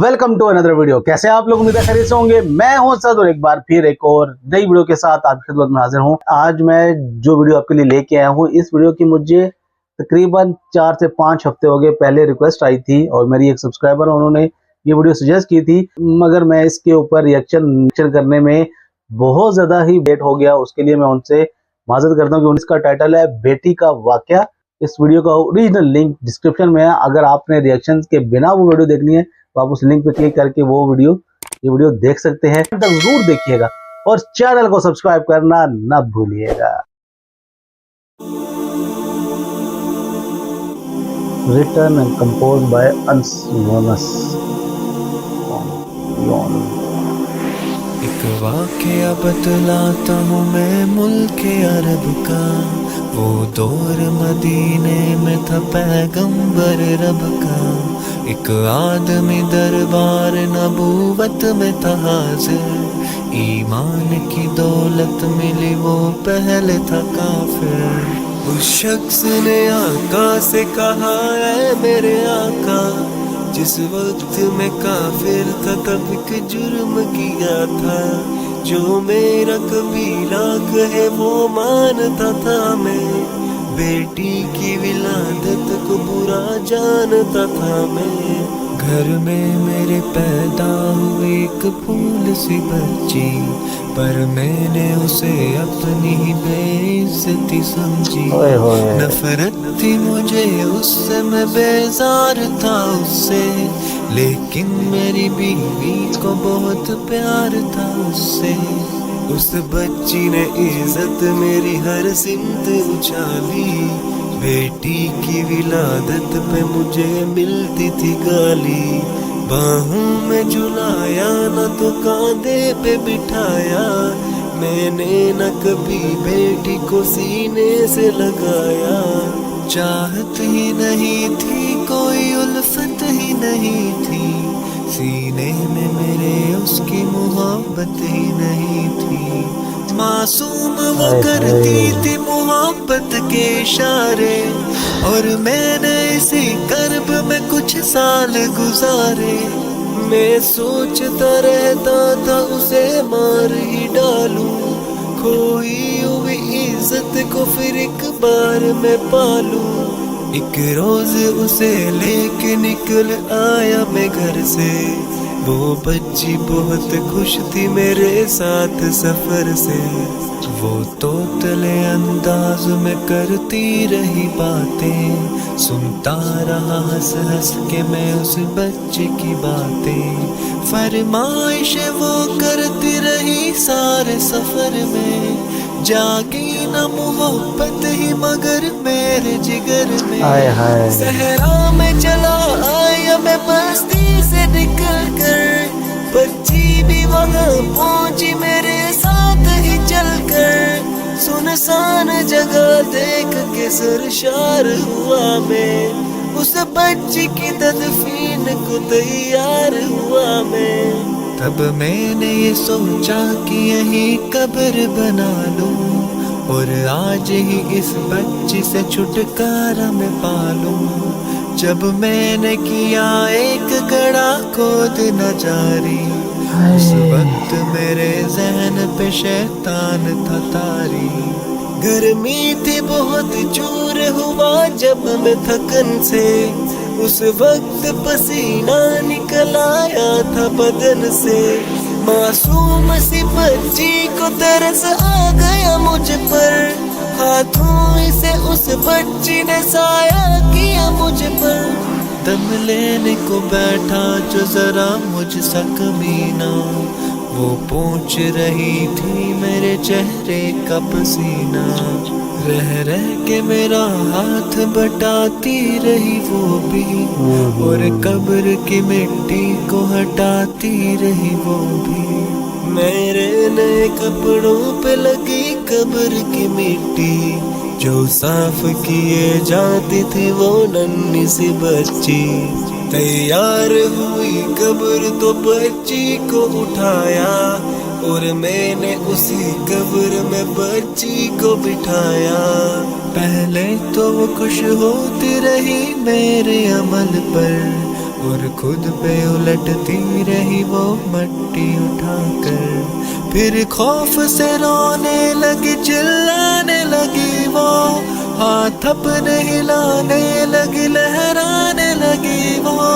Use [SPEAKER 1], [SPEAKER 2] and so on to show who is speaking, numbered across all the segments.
[SPEAKER 1] Welcome to another video. कैसे आप लोग, उम्मीद है खैरियत से होंगे। मैं हूं सद और एक बार फिर एक और नई वीडियो के साथ आपकी खिदमत में हाजिर हूं। आज मैं जो वीडियो आपके लिए लेके आया हूं, इस वीडियो की मुझे तकरीबन 4 से 5 हफ्ते हो गए पहले रिक्वेस्ट आई थी और मेरी एक सब्सक्राइबर उन्होंने ये वीडियो सजेस्ट की थी, मगर मैं इसके ऊपर रिएक्शन करने में बहुत ज्यादा ही लेट हो गया। उसके लिए मैं उनसे माजरत करता हूँ कि इसका टाइटल है बेटी का वाकया। इस वीडियो का ओरिजिनल लिंक डिस्क्रिप्शन में है। अगर आपने रिएक्शन के बिना वो वीडियो देखनी है तो आप उस लिंक पे क्लिक करके ये वीडियो देख सकते हैं। तब जरूर देखिएगा और चैनल को सब्सक्राइब करना ना भूलिएगा। रिटन एंड कंपोज बाय अंस योनस।
[SPEAKER 2] एक वाकया बतलाता हूँ मैं मुल्क अरब का। वो दौर मदीने में था पैगंबर रब का। एक आदमी दरबार नबूवत में था हाजिर। ईमान की दौलत मिली वो पहले था काफिर। उस शख्स ने आका से कहा है मेरे आका, जिस वक्त में काफिर था तब एक जुर्म किया था। जो मेरा कबीला कहे वो मानता था मैं। बेटी की विलादत को बुरा जानता था मैं। घर में मेरे पैदा हुई एक फूल सी बच्ची, पर मैंने उसे अपनी ही बेइज्जती समझी। नफरत थी मुझे उससे, मैं बेजार था उससे, लेकिन मेरी बीवी को बहुत प्यार था उससे। उस बच्ची ने इज्जत मेरी हर सिमत उछाली। बेटी की विलादत पे मुझे मिलती थी गाली। बाहों में झुलाया न तो कांधे पे बिठाया, मैंने न कभी बेटी को सीने से लगाया। चाहत ही नहीं थी, कोई उल्फत ही नहीं थी, सीने में मेरे उसकी मोहब्बत ही नहीं थी। मासूम वो करती थी मोहब्बत के इशारे, और मैंने इसी कर्ब में कुछ साल गुजारे। मैं सोचता रहता था उसे मार ही डालूं, खोई हुई इज्जत को फिर एक बार मैं पालूं। एक रोज उसे लेके निकल आया मैं घर से। वो बच्ची बहुत खुश थी मेरे साथ सफर से। वो तोतले अंदाज में करती रही बातें, सुनता रहा हंस हंस के मैं उस बच्चे की बातें। फरमाइश वो करती रही सारे सफर में, जागी न मोहब्बत ही मगर मेरे जिगर में। सहरा में चला आया मैं बस्ती से निकल कर, बच्ची भी वहाँ पहुंची मेरे साथ ही चल कर। सुनसान जगह देख के सरशार हुआ मैं, उस बच्ची की तदफीन को तैयार हुआ मैं। तब मैंने ये सोचा कि यही कब्र बना लूं, और आज ही इस बच्ची से छुटकारा मैं पालूं। जब मैंने किया एक गड़ा खोद न जारी, उस वक्त मेरे जहन पे शैतान था तारी। गर्मी थी बहुत, चूर हुआ जब मैं थकन से, उस वक्त पसीना निकल आया था बदन से। मासूम सी बच्ची को तरस आ गया मुझ पर, हाथों से उस बच्ची ने साया किया मुझ पर। दम लेने को बैठा जो जरा मुझसा कमीना, वो पूछ रही थी मेरे चेहरे का पसीना। रह रह के मेरा हाथ बटाती रही वो भी, और कब्र की मिट्टी को हटाती रही वो भी। मेरे नए कपड़ों पे लगी कब्र की मिट्टी, जो साफ किए जाती थी वो नन्ही सी बच्ची। तैयार हुई कब्र तो बच्ची को उठाया, और मैंने उसी कब्र में बच्ची को बिठाया। पहले तो वो खुश होती रही मेरे अमल पर, اور خود پہ الٹتی رہی وہ مٹی اٹھا کر. پھر خوف سے رونے لگی چلانے لگی وہ, ہاتھ اپنے ہلانے لگی لہرانے لگی وہ.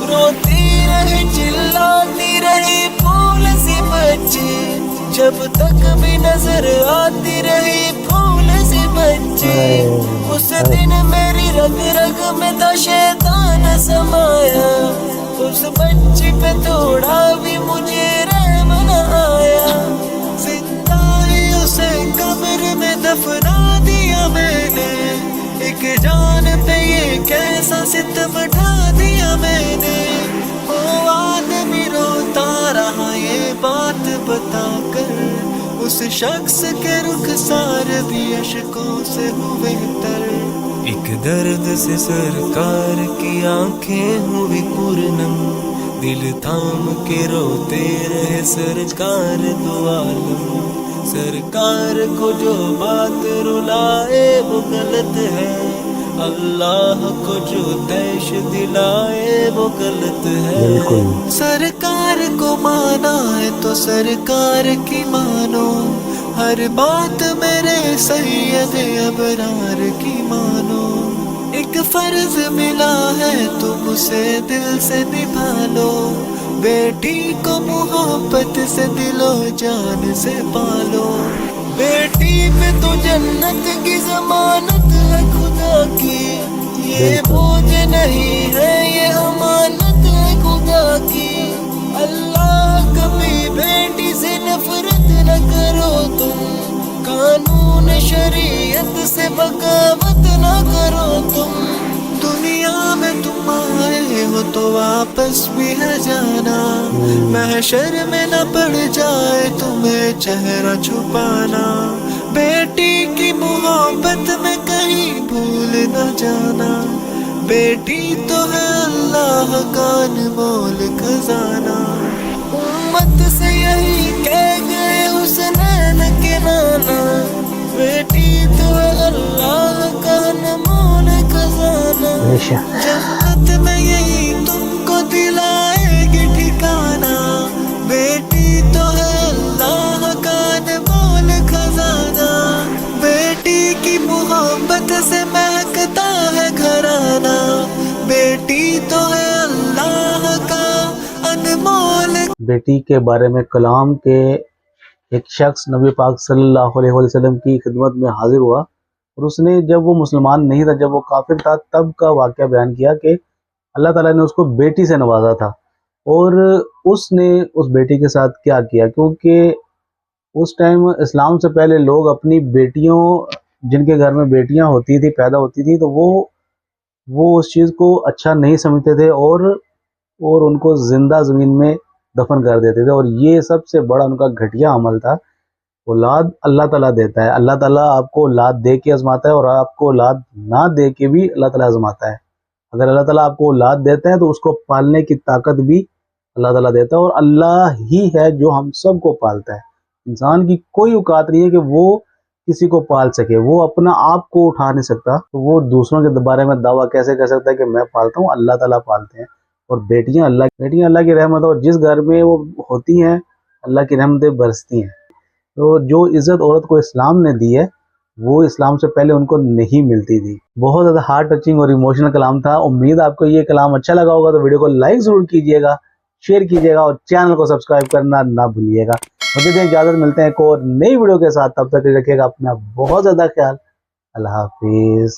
[SPEAKER 2] روتی رہی چلاتی رہی پھول سی بچی, جب تک بھی نظر آتی رہی پھول سی بچی. اس دن میری رگ رگ میں تھا شیطان سمایا, اس بچی پہ تھوڑا بھی مجھے رحم نہ آیا. زندہ ہی اسے قبر میں دفنا دیا میں نے, ایک جان پہ یہ کیسا ستم ڈھا دیا میں نے. وہ آدمی روتا رہا یہ بات بتا کر, اس شخص کے رخسار بھی اشکوں سے ہوئے تر. ایک درد سے سرکار کی آنکھیں ہوئی پورنم, دل تھام کے روتے رہے سرکار دو عالم. سرکار کو جو بات رلائے وہ غلط ہے, اللہ کو جو تیش دلائے وہ غلط ہے. سرکار کو مانا ہے تو سرکار کی مانو, ہر بات میرے سید ابرار کی مانو. ایک فرض ملا ہے تم اسے دل سے نبھا لو, بیٹی کو محبت سے دل و جان سے پالو. بیٹی پہ تو جنت کی ضمانت ہے خدا کی, یہ بوجھ نہیں ہے یہ امانت ہے خدا کی. اللہ کبھی بیٹی سے نفرت نہ کرو تم, قانون شریعت سے بغاوت نہ کرو تم. دنیا میں تم آئے ہو تو واپس بھی ہے جانا, محشر میں نہ پڑ جائے تمہیں چہرہ چھپانا. بیٹی کی محبت میں کہیں بھول نہ جانا, بیٹی تو ہے اللہ کا انمول خزانہ. امت سے یہی کہہ گئے حسنین کے نانا, بیٹی تو ہے اللہ کا انمول خزانہ. جنت میں یہی تم کو دلائے گی ٹھکانہ, بیٹی تو ہے اللہ کا انمول خزانہ. بیٹی کی محبت سے مہکتا ہے گھرانہ, بیٹی تو ہے اللہ کا انمول.
[SPEAKER 1] بیٹی کے بارے میں کلام کے ایک شخص نبی پاک صلی اللہ علیہ وسلم کی خدمت میں حاضر ہوا, اور اس نے جب وہ مسلمان نہیں تھا, جب وہ کافر تھا, تب کا واقعہ بیان کیا کہ اللہ تعالیٰ نے اس کو بیٹی سے نوازا تھا. اور اس نے اس بیٹی کے ساتھ کیا کیا, کیونکہ اس ٹائم اسلام سے پہلے لوگ اپنی بیٹیوں, جن کے گھر میں بیٹیاں ہوتی تھی, پیدا ہوتی تھی, تو وہ اس چیز کو اچھا نہیں سمجھتے تھے اور ان کو زندہ زمین میں دفن کر دیتے تھے. اور یہ سب سے بڑا ان کا گھٹیا عمل تھا. اولاد اللہ تعالیٰ دیتا ہے, اللہ تعالیٰ آپ کو اولاد دے کے آزماتا ہے, اور آپ کو اولاد نہ دے کے بھی اللہ تعالیٰ آزماتا ہے. اگر اللہ تعالیٰ آپ کو اولاد دیتا ہے تو اس کو پالنے کی طاقت بھی اللہ تعالیٰ دیتا ہے, اور اللہ ہی ہے جو ہم سب کو پالتا ہے. انسان کی کوئی اوقات نہیں ہے کہ وہ کسی کو پال سکے, وہ اپنا آپ کو اٹھا نہیں سکتا, تو وہ دوسروں کے بارے میں دعویٰ کیسے کر سکتا ہے کہ میں پالتا ہوں؟ اللہ تعالیٰ پالتے ہیں. اور بیٹیاں اللہ کی رحمت, اور جس گھر میں وہ ہوتی ہیں اللہ کی رحمتیں برستی ہیں. تو جو عزت عورت کو اسلام نے دی ہے وہ اسلام سے پہلے ان کو نہیں ملتی تھی. بہت زیادہ ہارٹ ٹچنگ اور ایموشنل کلام تھا. امید آپ کو یہ کلام اچھا لگا ہوگا, تو ویڈیو کو لائک ضرور کیجیے گا, شیئر کیجیے گا, اور چینل کو سبسکرائب کرنا نہ بھولیے گا. مجھے دیں اجازت, ملتے ہیں ایک اور نئی ویڈیو کے ساتھ. تب تک رکھیے گا اپنا بہت زیادہ خیال. اللہ حافظ.